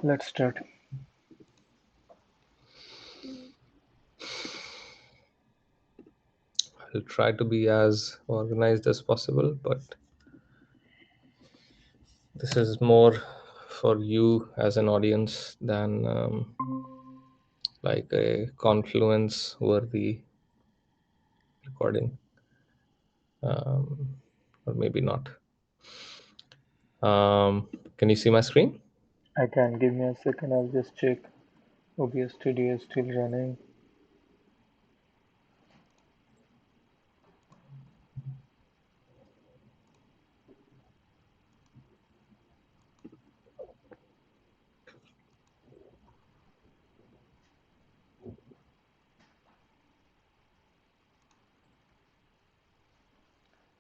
Let's start. I'll try to be as organized as possible, but this is more for you as an audience than like a confluence worthy recording, um, or maybe not. Can you see my screen? I can give me a second. I'll just check. OBS Studio is still running.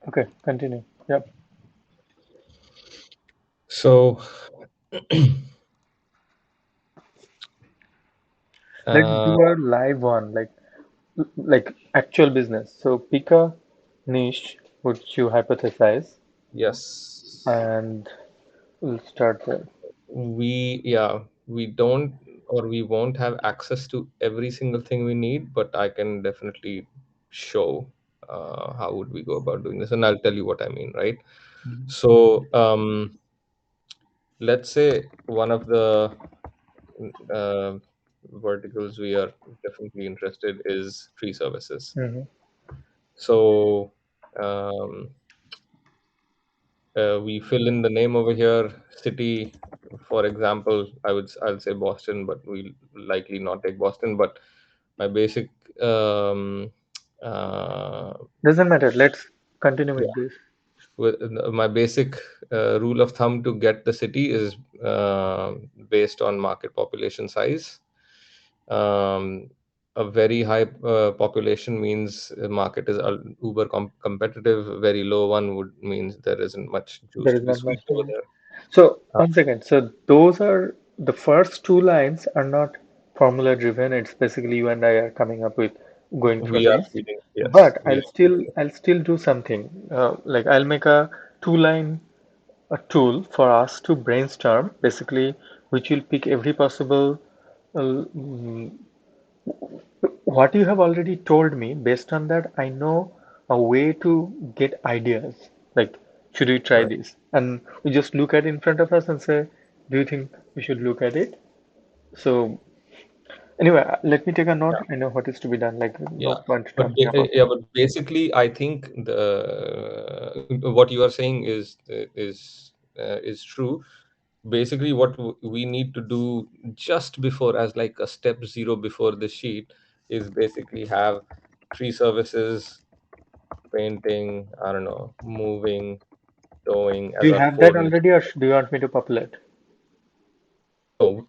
Okay, continue. Yep. So, Let's uh, do a live one, like actual business. So pick a niche which you hypothesize, yes, and we'll start there. we don't or we won't have access to every single thing we need, but I can definitely show how would we go about doing this, and I'll tell you what I mean, right? Mhm. So, let's say one of the uh, verticals we are definitely interested is tree services. Mhm. So, um, we fill in the name over here, city. For example, I'll say Boston, but we'll likely not take Boston. But my basic, um, uh, Doesn't matter. Let's continue yeah, with this. my basic rule of thumb to get the city is based on market population size. Um, a very high population means the market is uber competitive. Very low one would means there isn't much juice There to is be not much squeezed over demand. there. So Uh, one second. So those are the first two lines are not formula driven. It's basically you and I are coming up with going through a we are list. feeding, yes, But we are feeding. I'll still do something. Like I'll make a two line a tool for us to brainstorm, basically, which will pick every possible what you have already told me. Based on that, I know a way to get ideas. Like, should we try Right. this? And we just look at it in front of us and say, do you think we should look at it? So, anyway, let me take a note. Yeah, I know what is to be done. Like, no yeah. point But talking about yeah, it. but basically, I think the what you are saying is true. Basically, what we need to do just before, as like a step zero before the sheet, is basically have tree services, painting, I don't know, moving, towing Do as you our have that four niche. already, or do you want me to populate? No,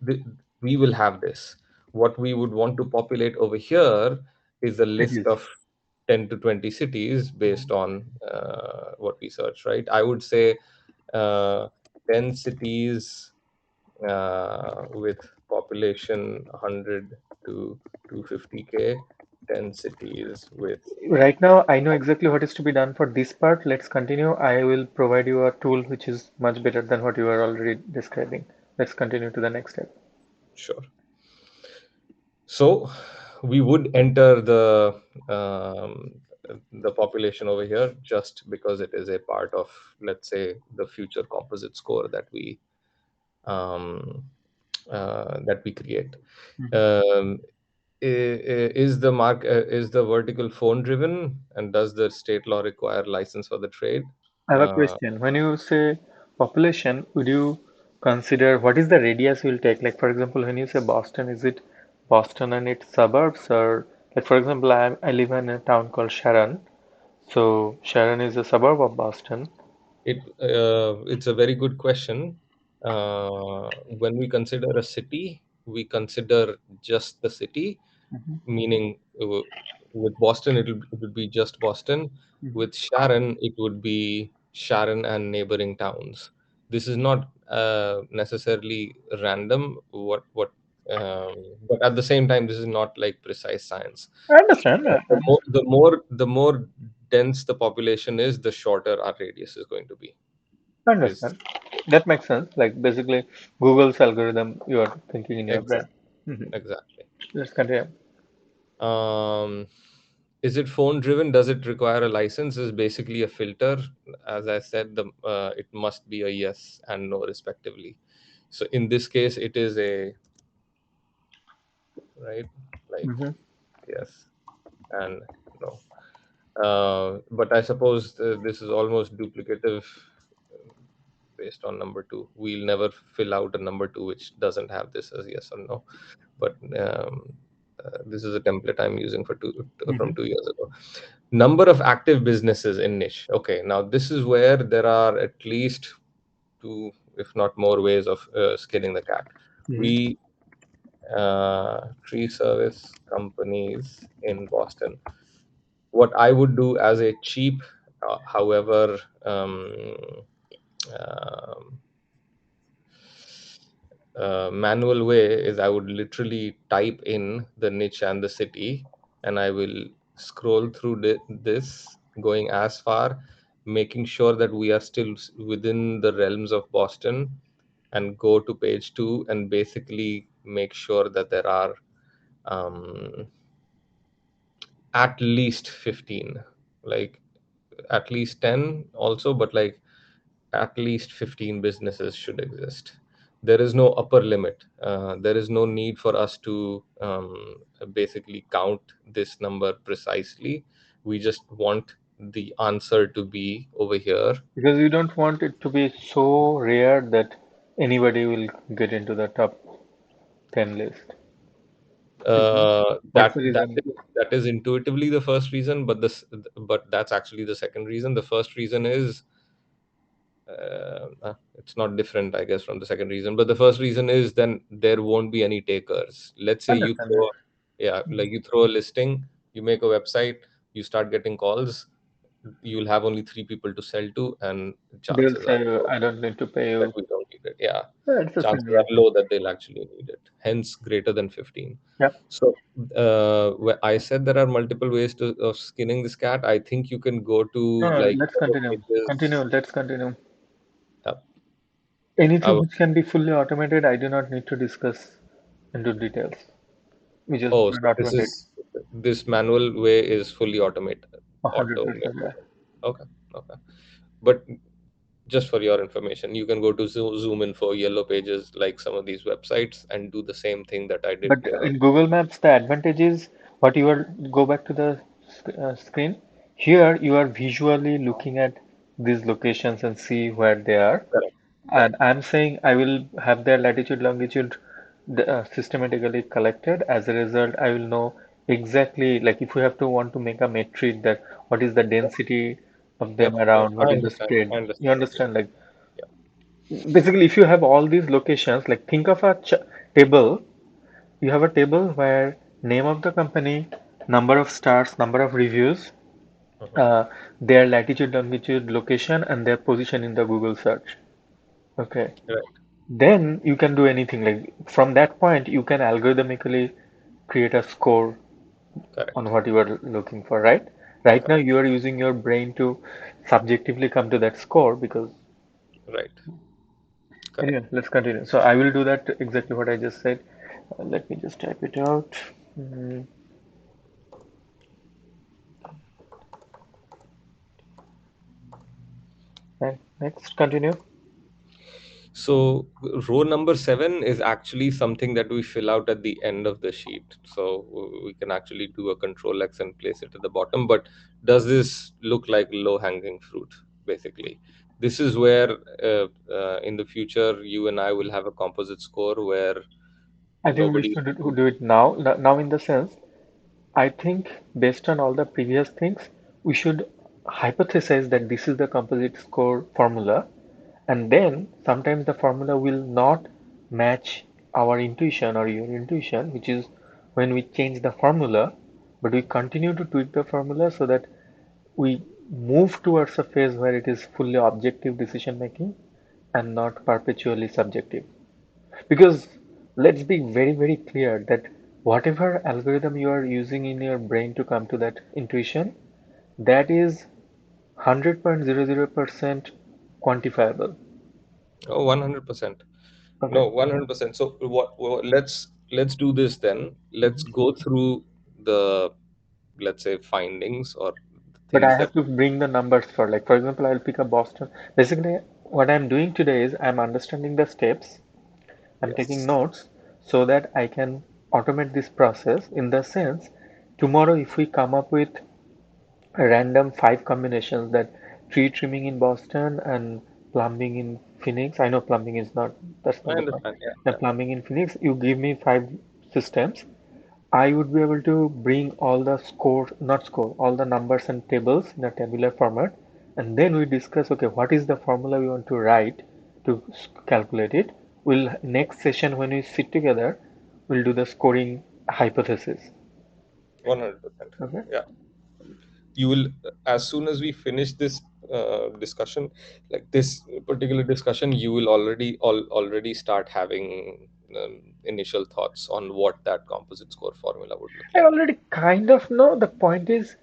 we will have this. What we would want to populate over here is a list Cities. of 10 to 20 cities based on what we search, right? I would say uh, 10 cities with population 100 to 250K, 10 cities with. Right now, I know exactly what is to be done for this part. Let's continue. I will provide you a tool which is much better than what you are already describing. Let's continue to the next step. Sure. So we would enter the population over here just because it is a part of, let's say, the future composite score um, that we create. Mhm. Um, is the vertical phone driven, and does the state law require license for the trade? I have a Uh, question. When you say population, would you consider what is the radius you'll take? Like, for example, when you say Boston, is it Boston and its suburbs? Or, like, for example, I live in a town called Sharon. So, Sharon is a suburb of Boston. it's a very good question. When we consider a city, we consider just the city, Mhm. meaning with Boston, it would be just Boston. Mhm. With Sharon, it would be Sharon and neighboring towns. This is not necessarily random. But at the same time, this is not like precise science. I understand. The more dense the population is, the shorter our radius is going to be. is Understand. That makes sense. Like basically, Google's algorithm you are thinking in your brain. exact Hmm. exactly. Let's continue. Um, is it phone driven? Does it require a license? Is basically a filter. As I said, the it must be a yes and no respectively. So in this case, it is a right, like Hmm. yes and no. But I suppose this is almost duplicative based on number two. We'll never fill out a number two which doesn't have this as yes or no. But this is a template I'm using for from Hmm. 2 years ago. Number of active businesses in niche. Okay, now this is where there are at least two, if not more, ways of skinning the cat. Hmm. We tree service companies in Boston. What I would do as a cheap, however, um, manual way is I would literally type in the niche and the city, and I will scroll through this, going as far, making sure that we are still within the realms of Boston, and go to page two and basically make sure that there are um, at least 15, like at least 10 also, but like at least 15 businesses should exist. There is no upper limit. There is no need for us to basically count this number precisely. We just want the answer to be over here. Because you don't want it to be so rare that anybody will get into the top 10 list. What's That the reason? that is intuitively the first reason, but but that's actually the second reason. The first reason is it's not different, I guess, from the second reason. But the first reason is then there won't be any takers. Let's say you Understand that. throw, yeah, like you throw a listing, you make a website, you start getting calls, you'll have only three people to sell to, and They'll chances are say, low I don't need to pay that you. we don't need it. Yeah, Yeah, it's the same chances are reason. low that they'll actually need it. Hence, greater than 15. Yeah. So, I said there are multiple ways of skinning this cat. I think you can go to No, like let's Yellow continue. Continue. Pages. Let's continue. Uh, Anything I which can be fully automated, I do not need to discuss into details. We just Oh, run so automate this manual way is fully automated. 100%. Yeah. Okay, okay. But just for your information, you can go to Zoom Info, Yellow Pages, like some of these websites, and do the same thing that I did But here. in Google Maps, the advantage is what you are go back to the screen. Here you are visually looking at these locations and see where they are. Correct, And correct. I'm saying I will have their latitude, longitude systematically collected. As a result, I will know exactly, like if we have to want to make a metric that what is the density of them Yep, yep. around, what I is the understand. spread. I You understand. Yeah, understand? Like yeah. basically, if you have all these locations, like think of a ch table. You have a table where name of the company, number of stars, number of reviews, Mhm. uh, their latitude, longitude, location, and their position in the Google search. Okay. Right, Then you can do anything. Like from that point, you can algorithmically create a score on correct, what you are looking for, right? Right now, correct, you are using your brain to subjectively come to that score because. right, correct. Anyway, let's continue. So I will do that exactly what I just said. Let me just type it out. Mm, and next, continue. So row number seven is actually something that we fill out at the end of the sheet. So we can actually do a control X and place it at the bottom. But does this look like low hanging fruit? Basically, this is where in the future you and I will have a composite score where I think we nobody. should do it now. Now, in the sense, I think based on all the previous things, we should hypothesize that this is the composite score formula, and then sometimes the formula will not match our intuition or your intuition, which is when we change the formula, but we continue to tweak the formula so that we move towards a phase where it is fully objective decision making and not perpetually subjective. Because let's be very, very clear that whatever algorithm you are using in your brain to come to that intuition, that is 100.00% quantifiable. Oh, 100%. Okay. No, 100%. So let's do this then. Let's Mhm. go through the, let's say, findings or the But I things have that. to bring the numbers for, like, for example, I'll pick up Boston. Basically, what I'm doing today is I'm understanding the steps, I'm taking Yes, notes so that I can automate this process in the sense tomorrow if we come up with random five combinations that tree trimming in Boston and plumbing in Phoenix. I know plumbing is not, that's not I the point. understand. Yeah, The plumbing in Phoenix, you give me five systems. I would be able to bring all the score, not score, all the numbers and tables in a tabular format. And then we discuss, okay, what is the formula we want to write to calculate it. We'll, next session when we sit together, we'll do the scoring hypothesis. 100%. Okay. Yeah. You will, as soon as we finish this discussion, like this particular discussion, you will already start having initial thoughts on what that composite score formula would look I like. already kind of know. The point is,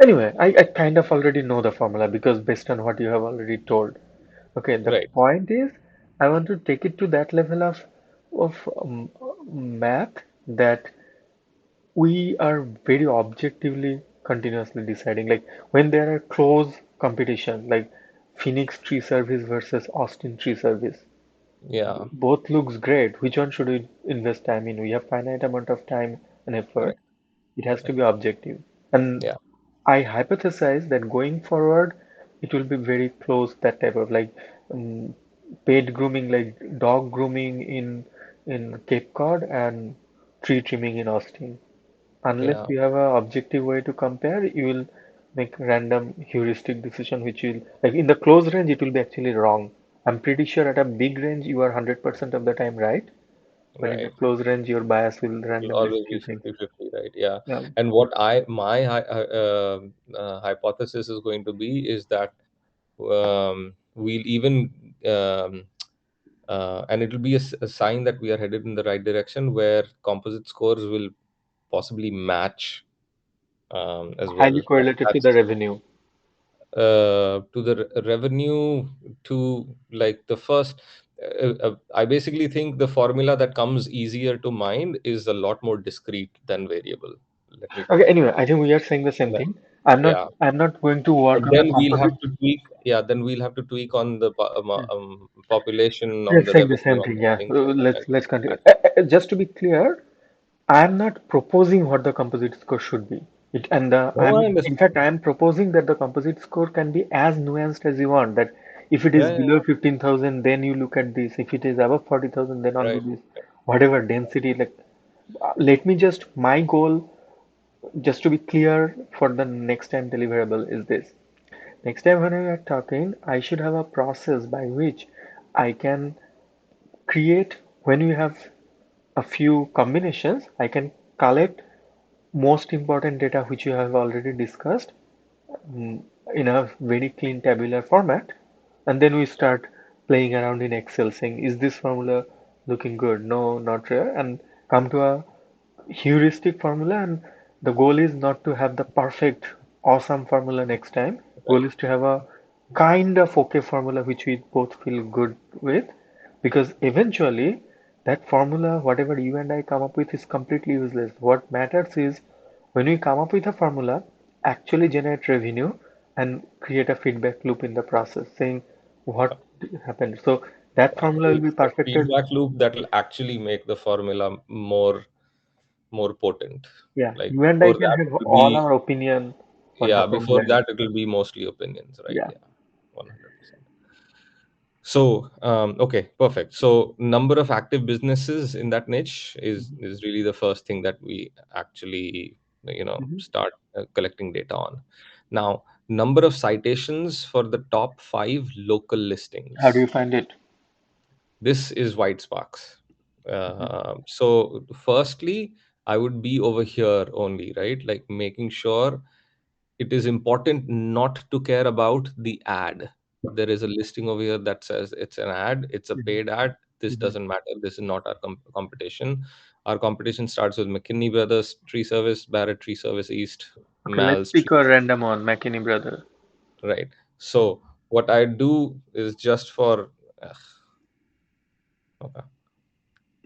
anyway, I kind of already know the formula because based on what you have already told. Okay, the Right. point is, I want to take it to that level of math that we are very objectively continuously deciding. Like when there are close competition, like Phoenix tree service versus Austin tree service, Yeah. both looks great. Which one should we invest time in? We have finite amount of time and effort. Correct. It has to Correct. be objective. And Yeah. I hypothesize that going forward, it will be very close, that type of like um, paid grooming, like dog grooming in Cape Cod and tree trimming in Austin. Unless Yeah. you have a objective way to compare, you will make random heuristic decision, which will, like in the close range, it will be actually wrong. I'm pretty sure at a big range, you are 100% of the time right, but in the Right. close range, your bias will Will randomly always skew be things. 50-50, right? Yeah. Yeah. And what I my hypothesis is going to be is that we'll even and it'll be a sign that we are headed in the right direction, where composite scores will possibly match as Highly well. correlated to the That's revenue. to the revenue, to like the first. I basically think the formula that comes easier to mind is a lot more discrete than variable. Let me put Okay, it anyway, I think we are saying the same like, thing. I'm not yeah. I'm not going to But work on the then we'll have composite. to tweak. Yeah, then we'll have to tweak on the population, We are on the saying the revenue, same on thing, the yeah. things like that. Let's Right? let's continue. Exactly. Just to be clear, I'm not proposing what the composite score should be. It and the Oh, I I'm in fact understand. I'm proposing that the composite score can be as nuanced as you want. That if it is Yeah, yeah, below 15,000, then you look at this. If it is above 40,000, then only right. this. Whatever density, like let me just my goal, just to be clear for the next time deliverable is this. Next time when we are talking, I should have a process by which I can create, when we have a few combinations, I can collect most important data which you have already discussed, mm, in a very clean tabular format, and then we start playing around in Excel saying, is this formula looking good? No, not rare, and come to a heuristic formula. And the goal is not to have the perfect awesome formula next time. Goal Right. is to have a kind of okay formula which we both feel good with, because eventually that formula, whatever you and I come up with, is completely useless. What matters is when we come up with a formula, actually generate revenue and create a feedback loop in the process saying what happened. So that formula will be It's the perfected. feedback loop that will actually make the formula more potent. Yeah, Like you and I before can that, have it will all be, our opinion what the yeah. Before formula is. that, it will be mostly opinions, right? Yeah. Yeah, 100%. So, okay, perfect. So, number of active businesses in that niche is really the first thing that we actually, Mhm. start collecting data on. Now, number of citations for the top five local How do you listings. find it? This is white sparks. Mhm. So, firstly, I would be over here only, right? Like making sure it is important not to care about the ad. There is a listing over here that says it's an ad, it's a Mhm. paid ad. This Mhm. doesn't matter. This is not our competition. Our competition starts with McKinney Brothers Tree Service, Barrett Tree Service East, Okay, let's Mal's pick Tree, a random one, McKinney brother. right? So what I do is just for Ugh, okay.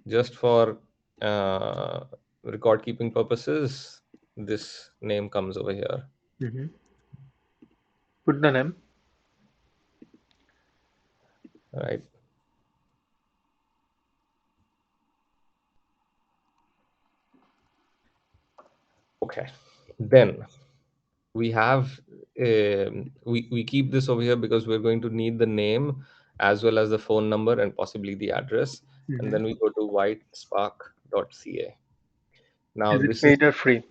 Just for uh, record keeping purposes, this name comes over here, Hmm. Put the name. right? Okay. Then we have we keep this over here because we're going to need the name as well as the phone number and possibly the address, and Hmm. then we go to whitespark.ca. Now Is it this is paid or free?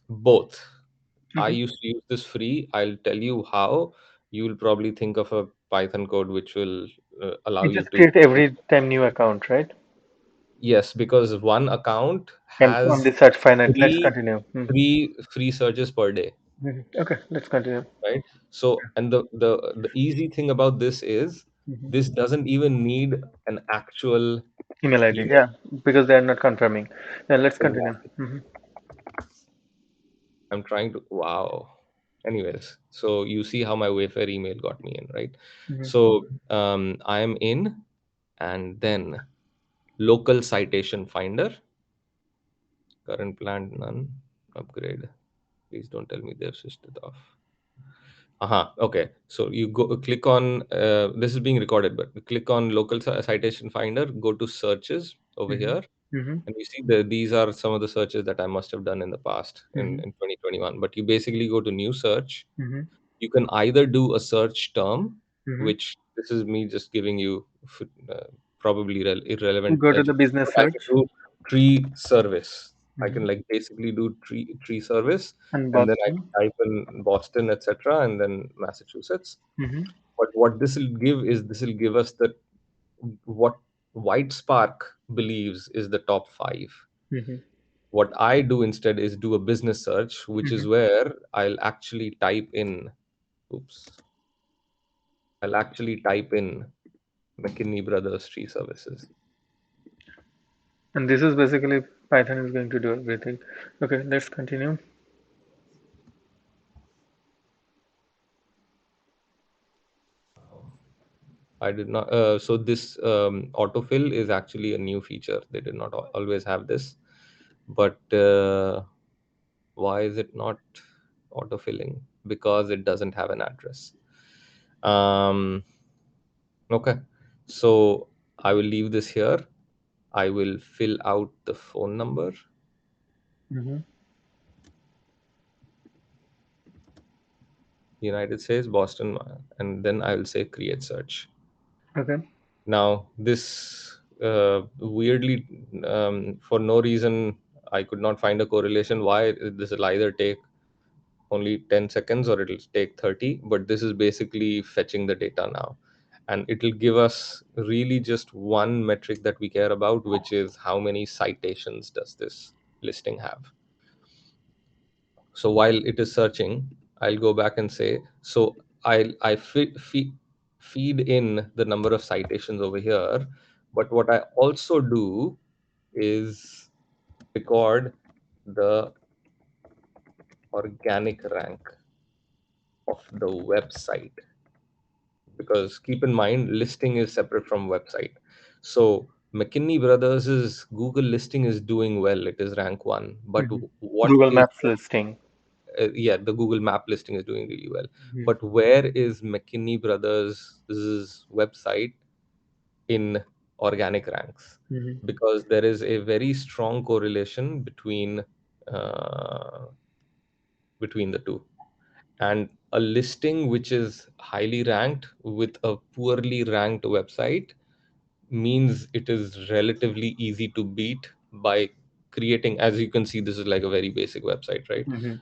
both. I Hmm. used to use this free. I'll tell you how. You will probably think of a Python code which will allow You you just to. create every time new account, right? Yes, because one account And from has the search finite, let's three continue. Hmm. three free searches per day, Hmm. Okay, let's continue. right? So, and the easy thing about this is Hmm. this doesn't even need an actual Email ID, email. yeah, because they are not confirming. Yeah, let's continue. Exactly. Hmm. I'm trying to, wow. Anyways, so you see how my Wayfair email got me in, right? Hmm. So I am in, and then local citation finder, current plan none, upgrade. Please don't tell me they've switched it off. Okay. So you go click on this is being recorded, but click on local citation finder, go to searches over Hmm. here, Hmm. and you see these are some of the searches that I must have done in the past Hmm. in 2021. But you basically go to new search. Hmm. You can either do a search term, Hmm. which this is me just giving you probably You irrelevant go to the education, business but I can search. do tree service. I can Hmm. like basically do tree service, And and then I Boston. can type in Boston, etc., and then Massachusetts. Hmm. But what this will give is this will give us the what White Spark believes is the top five. Hmm. What I do instead is do a business search, which Hmm. is where oops, I'll actually type in McKinney Brothers Tree Services. And this is basically Python is going to do everything. Okay, let's continue. I did not. So this autofill is actually a new feature. They did not always have this, but why is it not autofilling? Because it doesn't have an address. Um, okay, so I will leave this here. I will fill out the phone number. Hmm. United States, Boston, and then I will say create search. Okay. Now, this weirdly, for no reason, I could not find a correlation why this will either take only 10 seconds or it'll take 30, but this is basically fetching the data now. And it'll give us really just one metric that we care about, which is how many citations does this listing have. So while it is searching, I'll go back and say, so I feed in the number of citations over here, but what I also do is record the organic rank of the website, because keep in mind listing is separate from website. So McKinney Brothers's Google listing is doing well, it is rank 1, but Hmm. what Google is Maps listing. yeah, the Google Map listing is doing really well. Hmm. But where is McKinney Brothers' website in organic ranks? Hmm. Because there is a very strong correlation uh, between the two. And a listing which is highly ranked with a poorly ranked website means it is relatively easy to beat by creating, as you can see, this is like a very basic website, right? Hmm.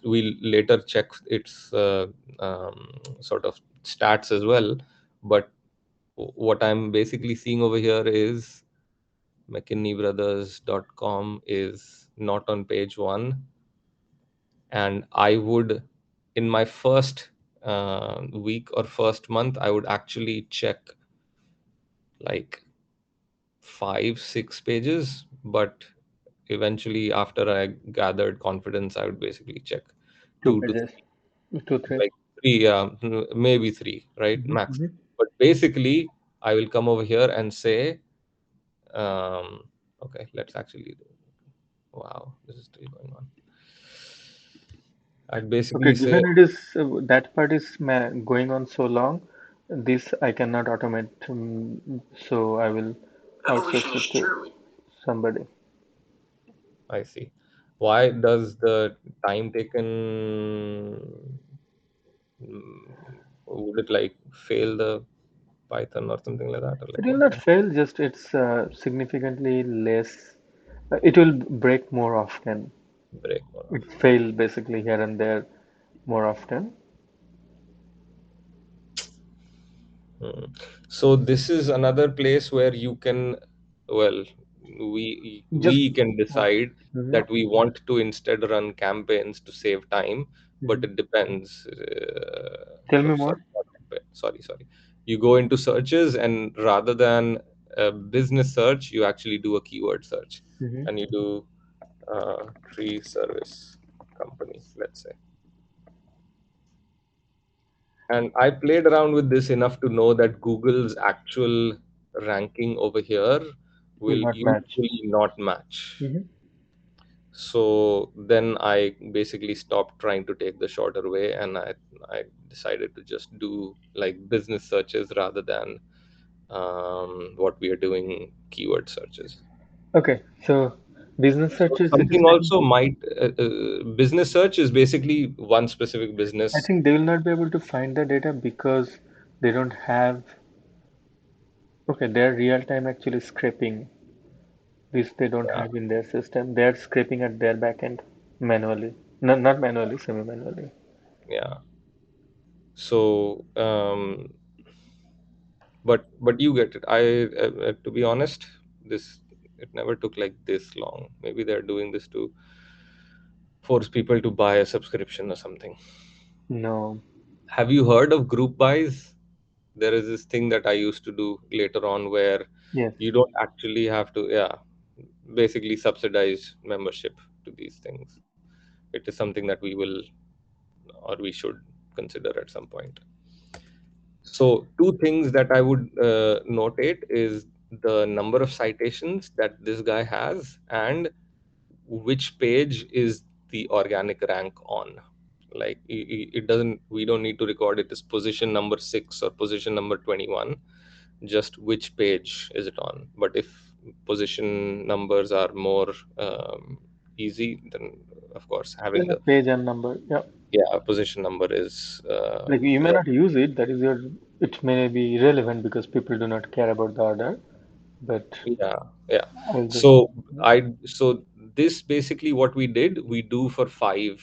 We'll later check its sort of stats as well, but what I'm basically seeing over here is mckinney is not on page 1, and I would, in my first week or first month, I would actually check like 5 6 pages, but eventually after I gathered confidence, I would basically check Two two to pages. three, Two, three. like three, maybe three, right, Hmm. max. But basically, I will come over here and say, um, okay, let's actually do. Wow, this is still going on. I'd Okay, basically say, given it is that part is going on so long, this I cannot automate, so I will outsource it to somebody. I see. Why does the time taken, would it like fail the Python or something like that, or It like will what? not fail, just it's significantly less. It will break more often. Break more It often. fail basically here and there more often. Hmm. So this is another place where you can, well, Just we can decide Mhm. that we want to instead run campaigns to save time, but Mhm. it depends. Tell me Sorry, more. not campaign, sorry. You go into searches, and rather than a business search, you actually do a keyword search, Mhm. and you do tree service company, let's say. And I played around with this enough to know that Google's actual ranking over here Will will not match. usually not match. Mhm. So then I basically stopped trying to take the shorter way, and I decided to just do like business searches rather than what we are doing, keyword searches. Okay, so business So searches, it is something taking. also might business search is basically one specific I business. think they will not be able to find the data because they don't have. Okay, they're real time actually scraping. This they don't Yeah, have in their system. They're scraping at their backend manually. No, not manually, semi-manually. yeah. So but you get it. To be honest, this it never took like this long. Maybe they're doing this to force people to buy a subscription or something. No. Have you heard of group buys? There is this thing that I used to do later on where Yes. you don't actually have to, yeah, basically subsidize membership to these things. It is something that we will or we should consider at some point. So, two things that I would notate is the number of citations that this guy has and which page is the organic rank on. Like it doesn't, we don't need to record it as position number 6 or position number 21, just which page is it on. But if position numbers are more easy, then of course having Then a the, page and number. Yeah. yeah, position number is Like you may well, not use it. That is your. It may be irrelevant because people do not care about the order. But yeah, yeah. I'll just. So so this basically what we did, we do for five,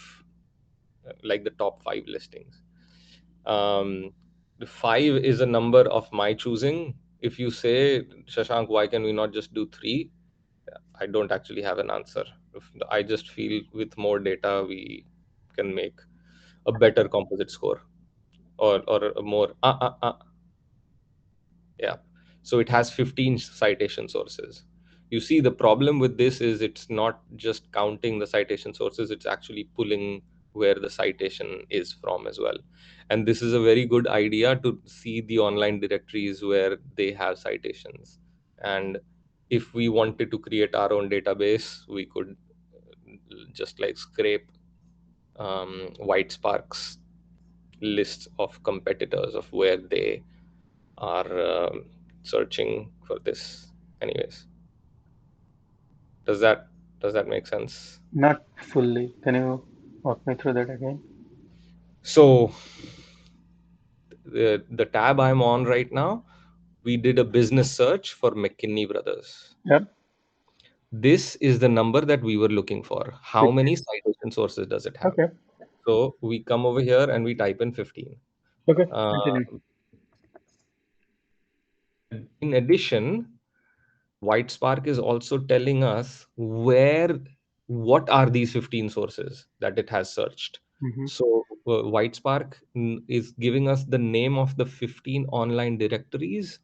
like the top five listings. Um, the five is a number of my choosing. If you say, Shashank, why can we not just do three? I don't actually have an answer. I just feel with more data, we can make a better composite score, or a more. Yeah. So it has 15 citation sources. You see, the problem with this is it's not just counting the citation sources, it's actually pulling where the citation is from as well. And this is a very good idea to see the online directories where they have citations. And if we wanted to create our own database, we could just like scrape White Spark's list of competitors of where they are searching for this. Anyways, does that does that make sense? Not fully. Can you walk me through that again? So the tab I'm on right now, we did a business search for McKinney Brothers. Yep. This is the number that we were looking for. How many 15. citation sources does it have? Okay. So we come over here and we type in 15. Okay. Uh, Continue. in addition, White Spark is also telling us what are these 15 sources that it has searched. Mm-hmm. So White Spark is giving us the name of the 15 online directories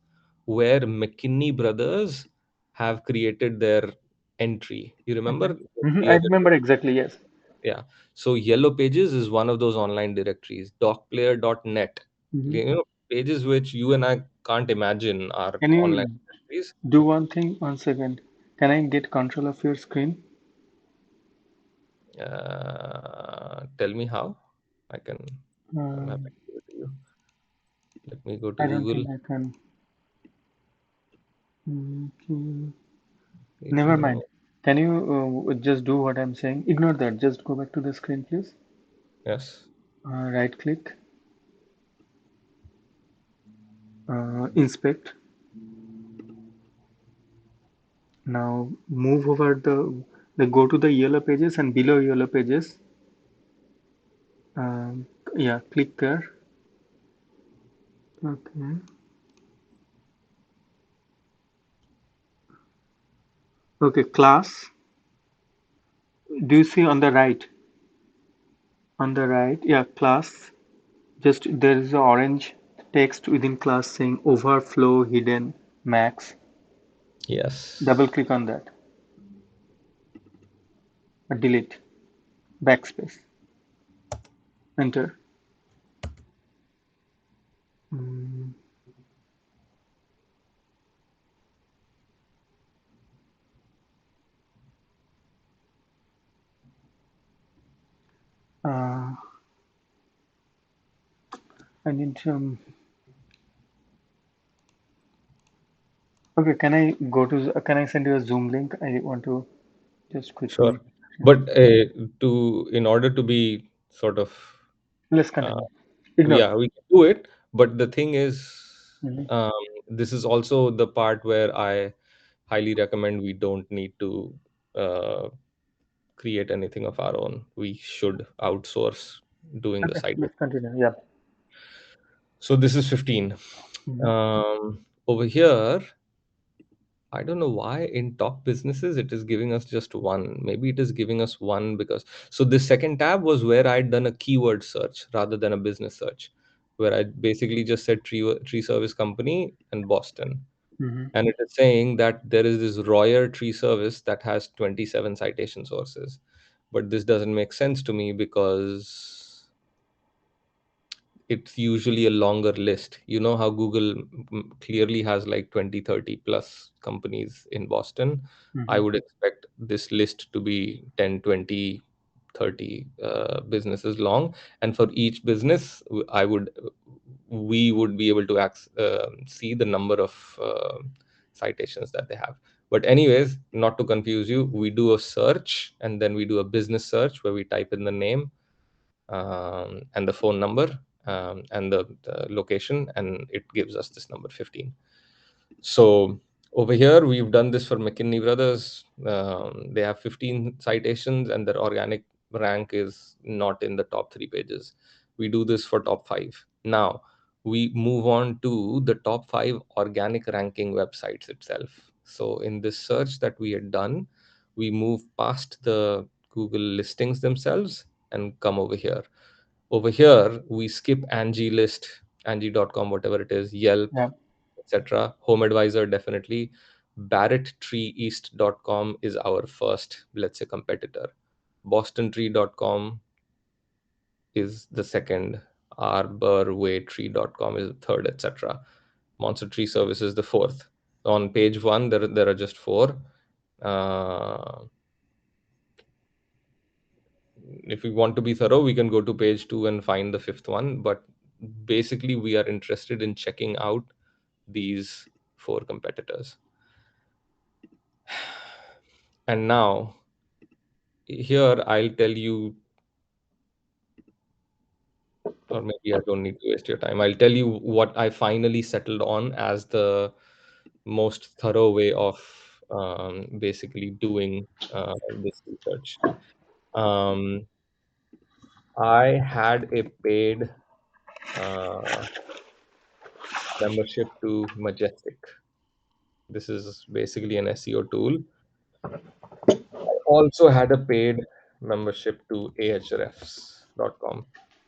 where McKinney brothers have created their entry. You Okay. remember Hmm. the I other? remember exactly. Yes. Yeah. So Yellow Pages is one of those online directories. Docplayer.net. Mm-hmm. pages which you and I can't imagine are Can online you directories. do one thing? 1 second. Can I get control of your screen? Tell me how I can. I'm happy Um, to give it to you. Let me go to I don't Google. think I can. Okay. If Never you mind. know, Can you just do what I'm saying? Ignore that. Just go back to the screen, please. yes, Right click, inspect. Now move over go to the yellow pages and below yellow pages. Um, yeah, click there. Okay. Okay, class. Do you see on the right? On the right, yeah, class. Just there is a orange text within class saying overflow hidden max. yes. Double click on that. Delete. Backspace. Enter. Mm, uh, I need okay, can I send you a Zoom link? I want to just Sure. quickly. But to in order to be sort of Let's uh, continue. Ignore. yeah, we can do it. But the thing is, Mhm. um, this is also the part where I highly recommend we don't need to uh, create anything of our own. We should outsource doing the Okay, site. let's continue. Yeah. So this is 15. Mhm. Over here, I don't know why in top businesses it is giving us just one. Maybe it is giving us one because so this second tab was where I'd done a keyword search rather than a business search, where I basically just said tree service company and Boston. Mhm. And it is saying that there is this Royer tree service that has 27 citation sources. But this doesn't make sense to me because it's usually a longer list. You know how Google clearly has like 20, 30 plus companies in Boston. I Mhm. would expect this list to be 10, 20, 30 businesses long. And for each business, we would be able to see the number of citations that they have. But anyways, not to confuse you, we do a search and then we do a business search where we type in the name and the phone number and the location, and it gives us this number 15. So over here, we've done this for McKinney Brothers. They have 15 citations, and their organic rank is not in the top three pages. We do this for top five. Now, we move on to the top five organic ranking websites itself. So, in this search that we had done, we move past the Google listings themselves and come over here. Over here, we skip Angie list, Angie.com, whatever it is, Yelp, Yeah. etc. Home Advisor, definitely. BarrettTreeEast.com is our first, let's say, competitor. BostonTree.com is the second. ArborWayTree.com is the third, etc. Monster Tree Service is the fourth. On page one, there are just four. Uh, if we want to be thorough, we can go to page two and find the fifth one. But basically, we are interested in checking out these four competitors. And now, here I'll tell you, or maybe I don't need to waste your time. I'll tell you what I finally settled on as the most thorough way of basically doing this research. Um, I had a paid uh, membership to Majestic. This is basically an SEO tool. I also had a paid membership to ahrefs.com.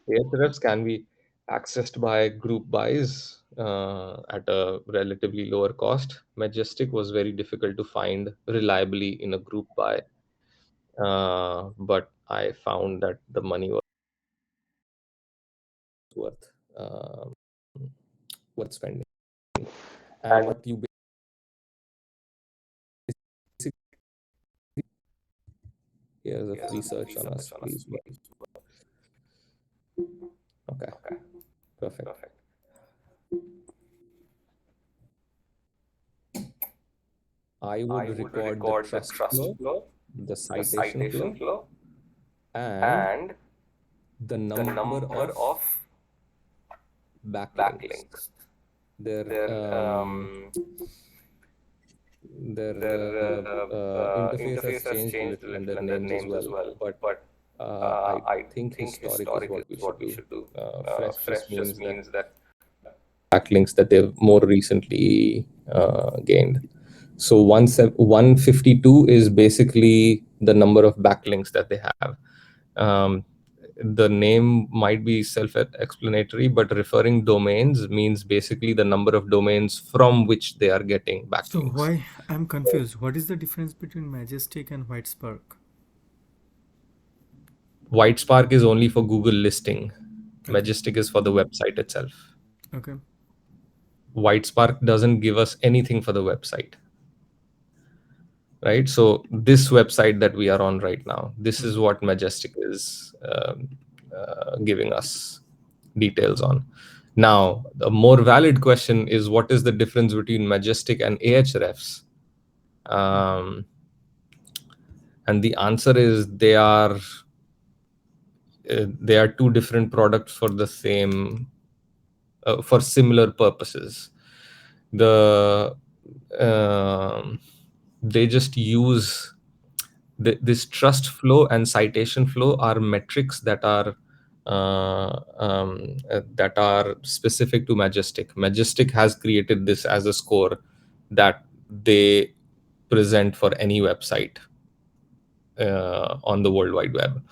Ahrefs can be accessed by group buys at a relatively lower cost. Majestic was very difficult to find reliably in a group buy, but I found that the money was worth. worth spending. And what you basically, here's a free search on us, please. Okay, perfect. I would record the trust flow, the citation flow, and the number of backlinks. Their interface has changed a little and their names as well, but I think historic is what we should do. Fresh just means that backlinks that they've more recently gained. So 152 is basically the number of backlinks that they have. Um, the name might be self-explanatory, but referring domains means basically the number of domains from which they are getting So backlinks. why I'm confused. What is the difference between Majestic and White Spark? White Spark is only for Google listing. Okay. Majestic is for the website itself. Okay. White Spark doesn't give us anything for the website, right? So this website that we are on right now, this is Mm-hmm. what Majestic is giving us details on. Now, the more valid question is, what is the difference between Majestic and Ahrefs? Um, and the answer is they are two different products for the same for similar purposes. The they just use this trust flow and citation flow are metrics that are specific to Majestic. Majestic has created this as a score that they present for any website on the World Wide Web.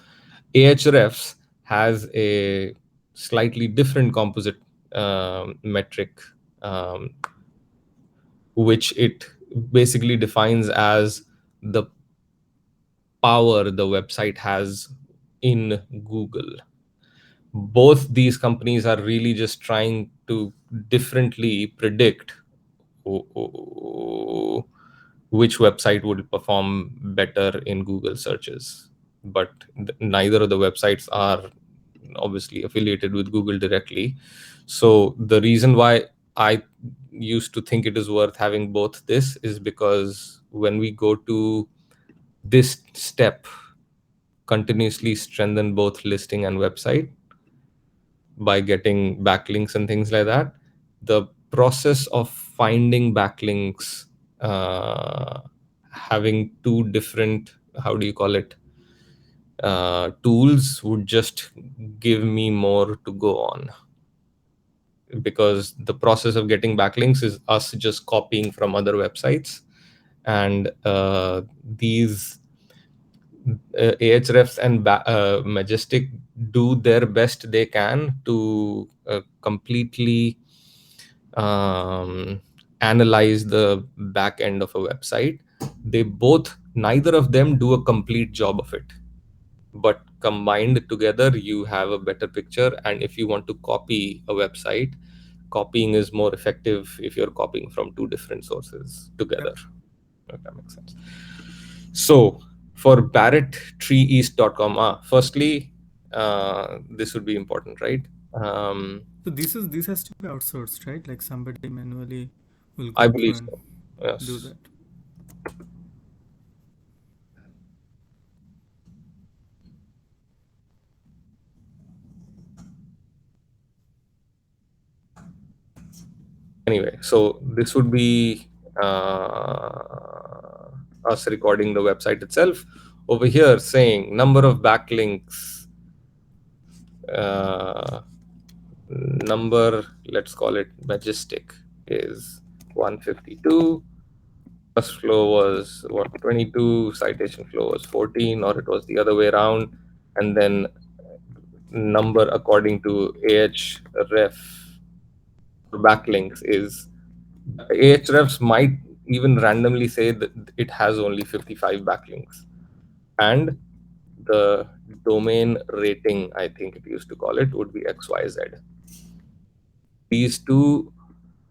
Ahrefs has a slightly different composite metric, um, which it basically defines as the power the website has in Google. Both these companies are really just trying to differently predict which website would perform better in Google searches. But neither of the websites are obviously affiliated with Google directly. So the reason why I used to think it is worth having both this is because when we go to this step, continuously strengthen both listing and website by getting backlinks and things like that, the process of finding backlinks, having two different, how do you call it, tools would just give me more to go on, because the process of getting backlinks is us just copying from other websites, and these Ahrefs and Majestic do their best they can to completely analyze the back end of a website. They both, neither of them do a complete job of it, but combined together, you have a better picture. And if you want to copy a website, copying is more effective if you're copying from two different sources together. Yep. If that makes sense. So for barrettreeeast.com, firstly, this would be important, right? Um, So this has to be outsourced, right? Like somebody manually will I go through believe and so. do Yes. that. Anyway, so this would be us recording the website itself. Over here, saying number of backlinks, uh, number, let's call it Majestic, is 152. First flow was what, 22, citation flow was 14, or it was the other way around. And then number according to Ahref for backlinks is, Ahrefs might even randomly say that it has only 55 backlinks. And the domain rating, I think it used to call it, would be XYZ. These two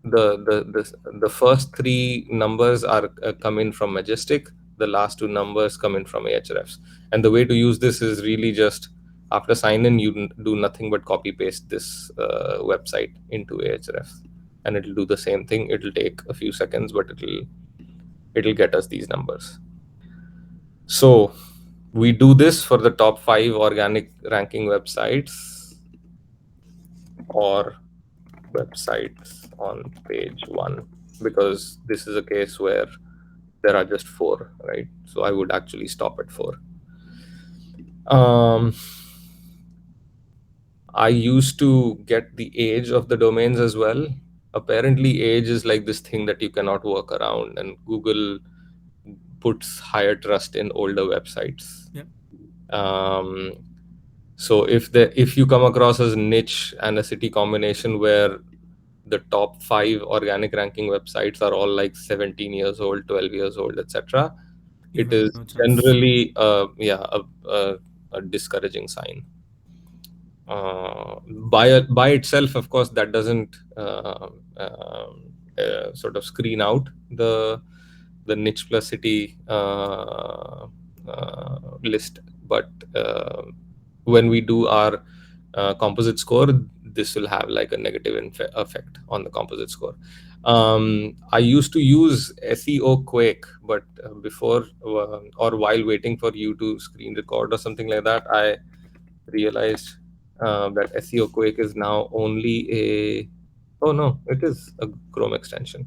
the first three numbers are come in from Majestic. The last two numbers come in from Ahrefs. And the way to use this is really just after sign in, you do nothing but copy paste this website into Ahrefs, and it'll do the same thing. It'll take a few seconds, but it'll get us these numbers. So we do this for the top 5 organic ranking websites, or websites on page 1, because this is a case where there are just 4, right? So I would actually stop at 4. um, I used to get the age of the domains as well. Apparently age is like this thing that you cannot work around, and Google puts higher trust in older websites. Yep. um, so if you come across as niche and a city combination where the top 5 organic ranking websites are all like 17 years old, 12 years old, etc., You it have is no chance. generally a discouraging sign. By itself, of course, that doesn't sort of screen out the niche plus city list. But when we do our composite score, this will have like a negative effect on the composite score. I used to use SEO Quake, but before or while waiting for you to screen record or something like that, I realized that SEO Quake is now only a, oh no, it is a Chrome extension.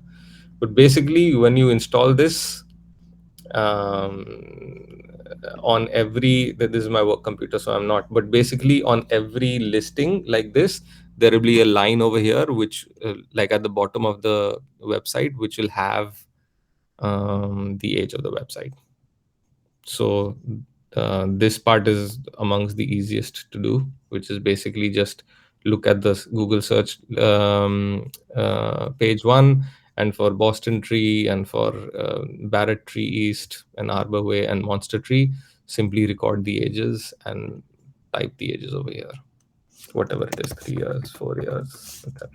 But basically, when you install this, um, on every, this is my work computer, so I'm not, but basically on every listing like this, there will be a line over here, which like at the bottom of the website, which will have the age of the website. So this part is amongst the easiest to do, which is basically just look at the Google search page 1, and for Boston Tree and for Barrett Tree East and Arbor Way and Monster Tree, simply record the ages and type the ages over here, whatever it is, 3 years, 4 years, etc.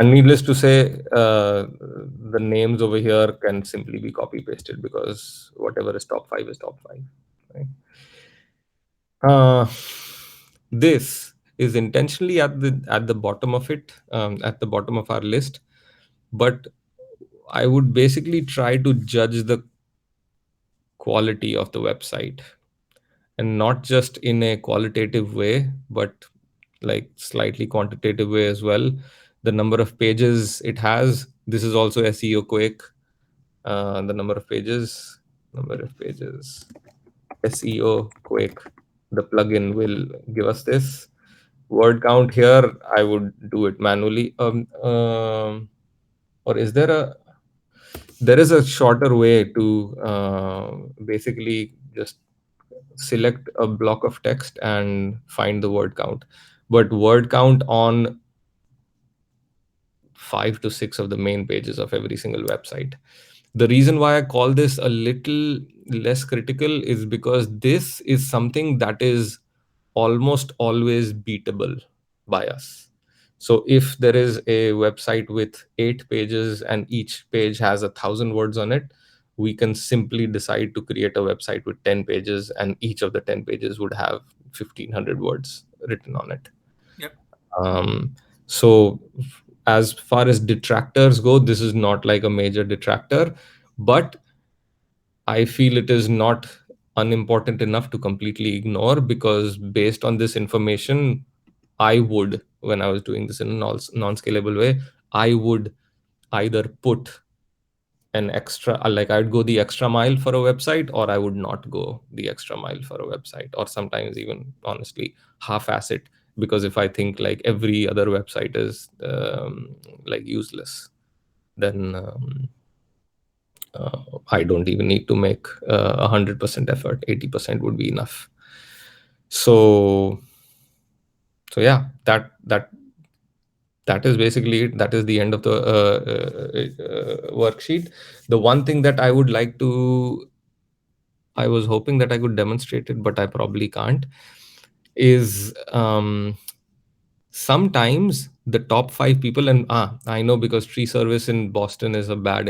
And needless to say, the names over here can simply be copy pasted, because whatever is top 5 is top 5. Right? Uh, this is intentionally at the bottom of it, at the bottom of our list. But I would basically try to judge the quality of the website, and not just in a qualitative way, but like slightly quantitative way as well. The number of pages it has. This is also SEO Quick. The number of pages, SEO Quick. The plugin will give us this word count here. I would do it manually. Or is there a? There is a shorter way to basically just select a block of text and find the word count. But word count on 5 to 6 of the main pages of every single website. The reason why I call this a little less critical is because this is something that is almost always beatable by us. So if there is a website with 8 pages and each page has 1,000 words on it, we can simply decide to create a website with 10 pages, and each of the 10 pages would have 1,500 words written on it. Yep. So as far as detractors go, this is not like a major detractor, but I feel it is not unimportant enough to completely ignore, because based on this information, I would, when I was doing this in a non-scalable way, I would either put an extra, like I'd go the extra mile for a website, or I would not go the extra mile for a website, or sometimes even honestly half-ass it, because if I think like every other website is like useless, then I don't even need to make 100% effort. 80% would be enough. So, so yeah, that is basically it. That is the end of the worksheet. The one thing that I would like to, I was hoping that I could demonstrate it, but I probably can't, is sometimes the top 5 people. And I know, because tree service in Boston is a bad